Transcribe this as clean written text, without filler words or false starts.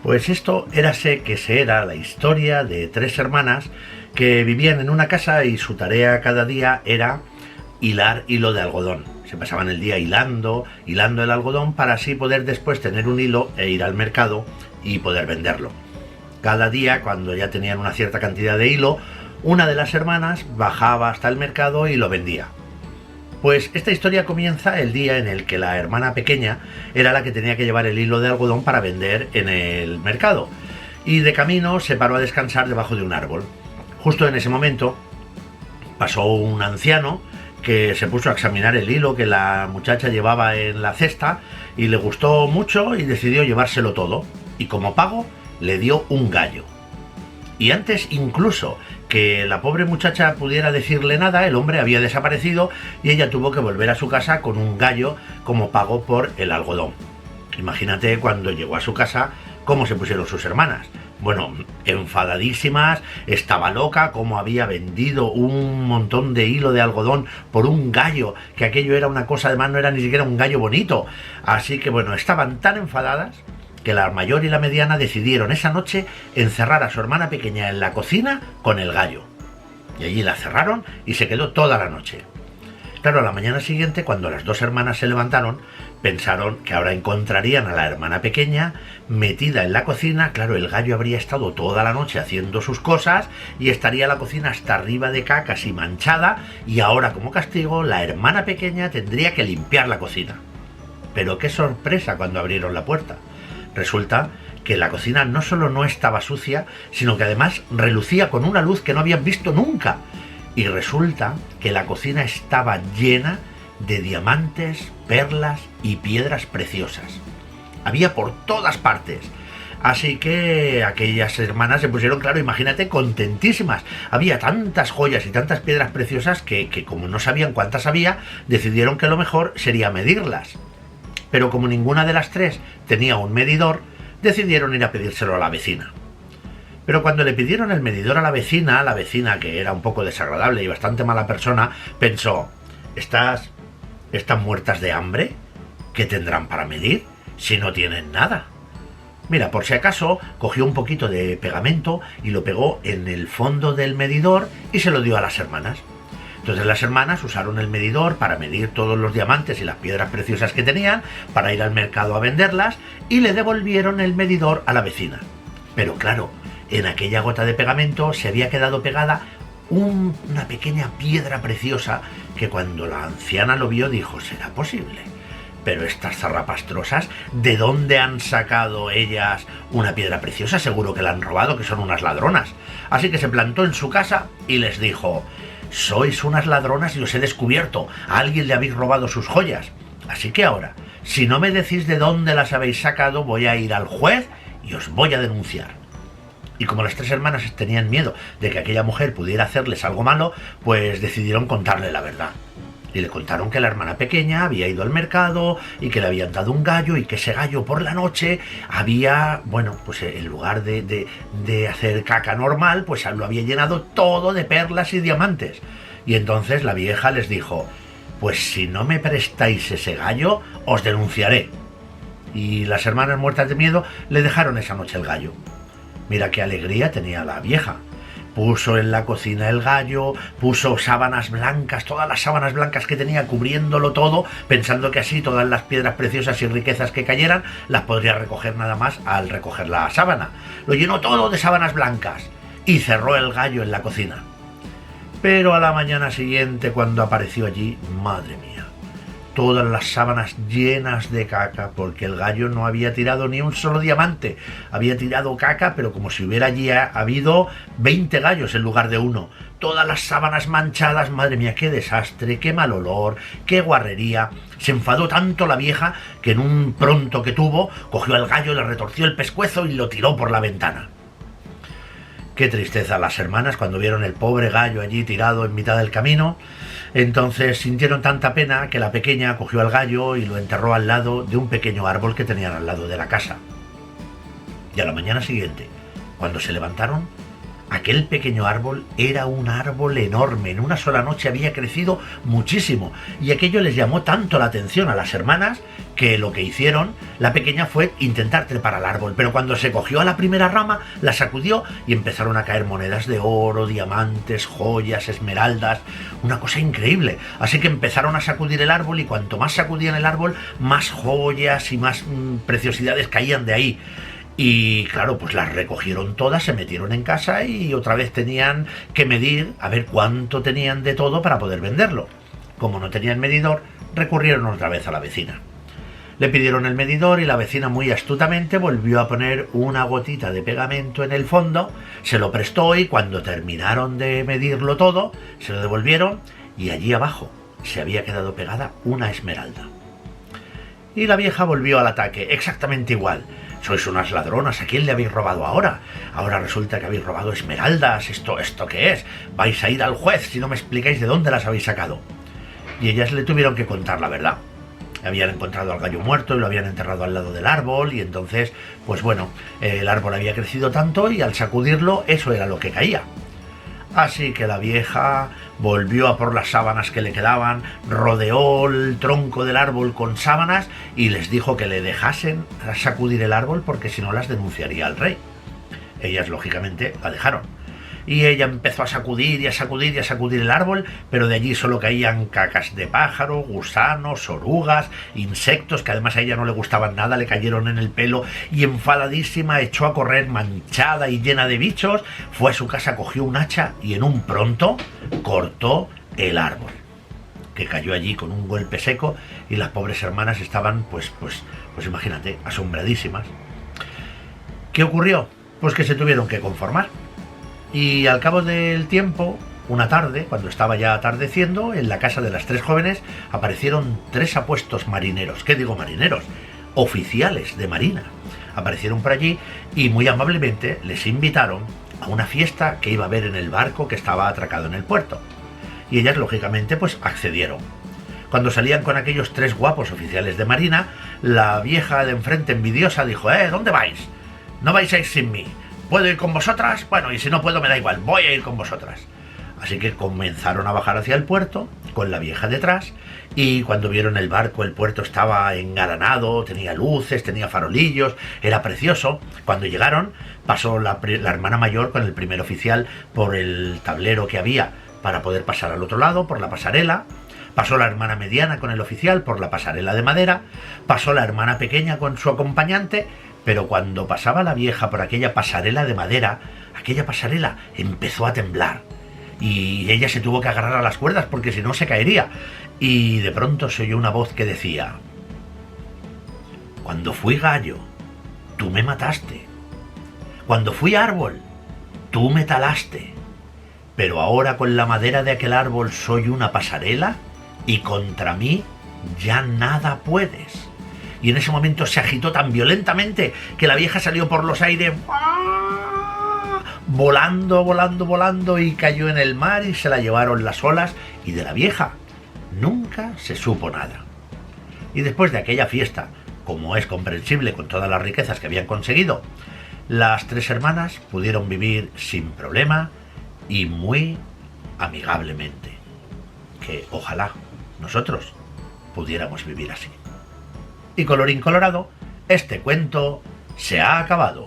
Pues esto érase que se era la historia de tres hermanas que vivían en una casa y su tarea cada día era hilar hilo de algodón. Se pasaban el día hilando el algodón para así poder después tener un hilo e ir al mercado y poder venderlo. Cada día, cuando ya tenían una cierta cantidad de hilo, una de las hermanas bajaba hasta el mercado y lo vendía. Pues esta historia comienza el día en el que la hermana pequeña era la que tenía que llevar el hilo de algodón para vender en el mercado, y de camino se paró a descansar debajo de un árbol. Justo en ese momento pasó un anciano que se puso a examinar el hilo que la muchacha llevaba en la cesta y le gustó mucho y decidió llevárselo todo, y como pago le dio un gallo. Y antes incluso que la pobre muchacha pudiera decirle nada, el hombre había desaparecido y ella tuvo que volver a su casa con un gallo como pago por el algodón. Imagínate cuando llegó a su casa cómo se pusieron sus hermanas. Bueno, enfadadísimas, estaba loca, como había vendido un montón de hilo de algodón por un gallo, que aquello era una cosa, además no era ni siquiera un gallo bonito. Así que bueno, estaban tan enfadadas que la mayor y la mediana decidieron esa noche encerrar a su hermana pequeña en la cocina con el gallo. Y allí la cerraron y se quedó toda la noche. Claro, a la mañana siguiente, cuando las dos hermanas se levantaron, pensaron que ahora encontrarían a la hermana pequeña metida en la cocina. Claro, el gallo habría estado toda la noche haciendo sus cosas y estaría la cocina hasta arriba de cacas y manchada, y ahora, como castigo, la hermana pequeña tendría que limpiar la cocina. Pero qué sorpresa cuando abrieron la puerta. Resulta que la cocina no solo no estaba sucia, sino que además relucía con una luz que no habían visto nunca. Y resulta que la cocina estaba llena de diamantes, perlas y piedras preciosas. Había por todas partes. Así que aquellas hermanas se pusieron, claro, imagínate, contentísimas. Había tantas joyas y tantas piedras preciosas que como no sabían cuántas había, decidieron que lo mejor sería medirlas. Pero como ninguna de las tres tenía un medidor, decidieron ir a pedírselo a la vecina. Pero cuando le pidieron el medidor a la vecina, que era un poco desagradable y bastante mala persona, pensó: ¿Están muertas de hambre? ¿Qué tendrán para medir si no tienen nada? Mira, por si acaso, cogió un poquito de pegamento y lo pegó en el fondo del medidor y se lo dio a las hermanas. Entonces las hermanas usaron el medidor para medir todos los diamantes y las piedras preciosas que tenían, para ir al mercado a venderlas, y le devolvieron el medidor a la vecina. Pero claro, en aquella gota de pegamento se había quedado pegada una pequeña piedra preciosa que cuando la anciana lo vio dijo: ¿será posible? Pero estas zarrapastrosas, ¿de dónde han sacado ellas una piedra preciosa? Seguro que la han robado, que son unas ladronas. Así que se plantó en su casa y les dijo: sois unas ladronas y os he descubierto. A alguien le habéis robado sus joyas. Así que ahora, si no me decís de dónde las habéis sacado, voy a ir al juez y os voy a denunciar. Y como las tres hermanas tenían miedo de que aquella mujer pudiera hacerles algo malo, pues decidieron contarle la verdad. Y le contaron que la hermana pequeña había ido al mercado y que le habían dado un gallo, y que ese gallo por la noche había, bueno, pues en lugar de hacer caca normal, pues lo había llenado todo de perlas y diamantes. Y entonces la vieja les dijo: pues si no me prestáis ese gallo, os denunciaré. Y las hermanas, muertas de miedo, le dejaron esa noche el gallo. Mira qué alegría tenía la vieja. Puso en la cocina el gallo, puso sábanas blancas, todas las sábanas blancas que tenía, cubriéndolo todo, pensando que así todas las piedras preciosas y riquezas que cayeran las podría recoger nada más al recoger la sábana. Lo llenó todo de sábanas blancas y cerró el gallo en la cocina. Pero a la mañana siguiente, cuando apareció allí, madre mía, todas las sábanas llenas de caca, porque el gallo no había tirado ni un solo diamante. Había tirado caca, pero como si hubiera allí habido 20 gallos en lugar de uno. Todas las sábanas manchadas, madre mía, qué desastre, qué mal olor, qué guarrería. Se enfadó tanto la vieja que en un pronto que tuvo, cogió al gallo, le retorció el pescuezo y lo tiró por la ventana. Qué tristeza las hermanas cuando vieron el pobre gallo allí tirado en mitad del camino. Entonces sintieron tanta pena que la pequeña cogió al gallo y lo enterró al lado de un pequeño árbol que tenían al lado de la casa. Y a la mañana siguiente, cuando se levantaron, Aquel pequeño árbol era un árbol enorme, en una sola noche había crecido muchísimo, y aquello les llamó tanto la atención a las hermanas que lo que hicieron, la pequeña, fue intentar trepar al árbol, pero cuando se cogió a la primera rama, la sacudió y empezaron a caer monedas de oro, diamantes, joyas, esmeraldas, una cosa increíble. Así que empezaron a sacudir el árbol, y cuanto más sacudían el árbol, más joyas y más preciosidades caían de ahí. Y claro, pues las recogieron todas, se metieron en casa y otra vez tenían que medir a ver cuánto tenían de todo para poder venderlo. Como no tenían medidor, recurrieron otra vez a la vecina. Le pidieron el medidor y la vecina muy astutamente volvió a poner una gotita de pegamento en el fondo, se lo prestó y cuando terminaron de medirlo todo, se lo devolvieron y allí abajo se había quedado pegada una esmeralda. Y la vieja volvió al ataque, exactamente igual. Sois unas ladronas, ¿a quién le habéis robado ahora? Ahora resulta que habéis robado esmeraldas, ¿esto qué es? Vais a ir al juez si no me explicáis de dónde las habéis sacado. Y ellas le tuvieron que contar la verdad. Habían encontrado al gallo muerto y lo habían enterrado al lado del árbol, y entonces, pues bueno, el árbol había crecido tanto y al sacudirlo eso era lo que caía. Así que la vieja volvió a por las sábanas que le quedaban, rodeó el tronco del árbol con sábanas y les dijo que le dejasen sacudir el árbol porque si no las denunciaría al rey. Ellas lógicamente la dejaron. Y ella empezó a sacudir y a sacudir y a sacudir el árbol, pero de allí solo caían cacas de pájaro, gusanos, orugas, insectos que además a ella no le gustaban nada, le cayeron en el pelo y enfadadísima echó a correr manchada y llena de bichos, fue a su casa, cogió un hacha y en un pronto cortó el árbol, que cayó allí con un golpe seco y las pobres hermanas estaban, pues imagínate, asombradísimas. ¿Qué ocurrió? Pues que se tuvieron que conformar. Y al cabo del tiempo, una tarde, cuando estaba ya atardeciendo, en la casa de las tres jóvenes aparecieron tres apuestos marineros. ¿Qué digo marineros? Oficiales de marina. Aparecieron por allí y muy amablemente les invitaron a una fiesta que iba a haber en el barco que estaba atracado en el puerto. Y ellas, lógicamente, pues accedieron. Cuando salían con aquellos tres guapos oficiales de marina, la vieja de enfrente envidiosa dijo: ¿dónde vais? No vais a ir sin mí. ¿Puedo ir con vosotras? Bueno, y si no puedo me da igual, voy a ir con vosotras. Así que comenzaron a bajar hacia el puerto, con la vieja detrás, y cuando vieron el barco, el puerto estaba engalanado, tenía luces, tenía farolillos, era precioso. Cuando llegaron, pasó la hermana mayor con el primer oficial por el tablero que había para poder pasar al otro lado, por la pasarela. Pasó la hermana mediana con el oficial por la pasarela de madera, pasó la hermana pequeña con su acompañante, pero cuando pasaba la vieja por aquella pasarela de madera, aquella pasarela empezó a temblar y ella se tuvo que agarrar a las cuerdas porque si no se caería. Y de pronto se oyó una voz que decía: cuando fui gallo, tú me mataste. Cuando fui árbol, tú me talaste. Pero ahora con la madera de aquel árbol soy una pasarela y contra mí ya nada puedes. Y en ese momento se agitó tan violentamente que la vieja salió por los aires volando y cayó en el mar y se la llevaron las olas y de la vieja nunca se supo nada. Y después de aquella fiesta, como es comprensible con todas las riquezas que habían conseguido, las tres hermanas pudieron vivir sin problema y muy amigablemente. Que ojalá nosotros pudiéramos vivir así. Y colorín colorado, este cuento se ha acabado.